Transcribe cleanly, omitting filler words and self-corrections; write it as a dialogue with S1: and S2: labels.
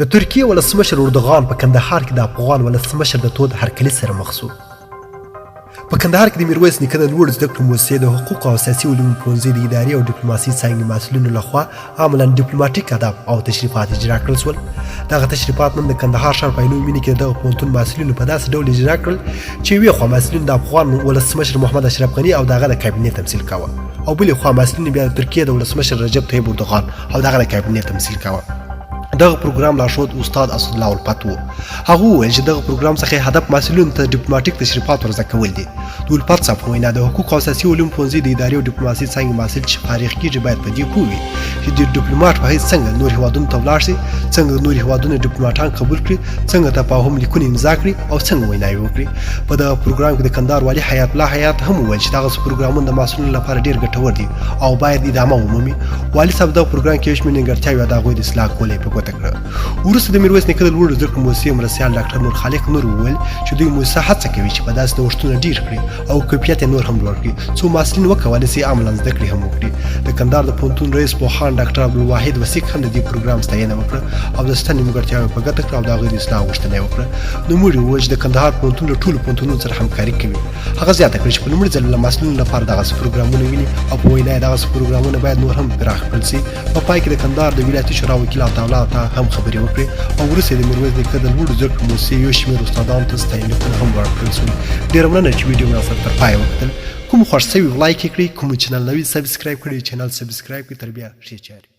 S1: د ترکیې ولسمشر اردوغان په کندهار کې د افغان ولسمشر د تود هرکلي سره مخ شو. په کندهار کې د میرویس نیکه د لوړ زده کړو مؤسسې د حقوقو او سیاسي علومو پوهنځي د ادارې او ډیپلوماسي څانګې مسؤلینو لخوا عملاً ډیپلوماټیک آداب او تشریفات اجرا کړل شول. دغه تشریفات نن د کندهار ښار په عینو مینې کې د دغه پوهنتون مسؤلینو په داسې ډول اجرا کړل چې یوې خوا مسؤلین د افغان ولسمشر محمد اشرف غني او دغه د کابینې تمثیل کاوه او بلې خوا مسؤلین بیا د ترکیې د ولسمشر رجب طیب اردوغان او دغه د کابینې تمثیل کاوه. دغه پروګرام لارښود استاد اسدالله الفت و. هغه وویل چې دغه پروګرام څخه هدف مسؤلینو ته ډیپلوماټیک تشریفات ورزده کول دي. د الفت صاحب په وینا د حقوقو او سیاسي علومو پوهنځي د ادارې او ډیپلوماسي څانګې محصل چې فارغ کېږي باید په دې پوه وي چې د ډیپلوماټ په حیث څنګه نور هیوادونو ته ولاړ شي، څنګه نور هیوادونه ډیپلوماټان قبول کړي، څنګه تفاهم لیکونه امضا کړي او څنګه ویناوې وکړي. په دغه پروګرام کې د کندهار والي حیات الله حیات هم وویل چې دغه پروګرامونه د مسؤلینو لپاره ډېر ګټور دي او باید ادامه ومومي. والي صاحب دغه پروګرام کې یو شمېر نیمګړتیاوې د هغوی د اصلاح کولو یې په ګوته کړه. وروسته د میرویس نیکه د لوړو زده کړو مؤسسې مرستیال ډاکټر نور خالق نور وویل چې دوی مؤسسه هڅه کوي چې په داسې نوښتونه ډېر کړي او کیفیت یې نور هم لوړ کړي څو محصلین وکولی شي عملاً زده کړې هم وکړي. د کندهار د پوهنتون رئیس پوهاند ډاکټر عبدالواحد وثیق هم د دې پروګرام ستاینه وکړه او د شته نیمګړتیاوې په ګوته کړه او د هغوی د اصلاح غوښتنه یې وکړه. نوموړي وویل چې د کندهار پوهنتون له ټولو پوهنتونونو سره همکاري کوي. هغه زیاته کړه چې په لومړي ځل له محصلینو لپاره دغسې پروګرامونه ویني او په وینا یې دغسې پروګرامونه باید نور هم پراخ کړل شي. په پای کې د کندهار د ولایتي شورا وکیل عطاالله ته هم خبرې وکړې او وروسته د میرویس نیکه د لوړو زده کړو مؤسسې یو شمېر استادانو ته ستاینلیکونه هم ورکړل شول. ډېره مننه چې ویډیو مې سره تر پایه وکتل. کوم خوښ شوي لایک یې کړئ، کوم چینل نوي سبسکرایب کړئ چینل سبسکرایب کړئ. تر بیا ښې چارې.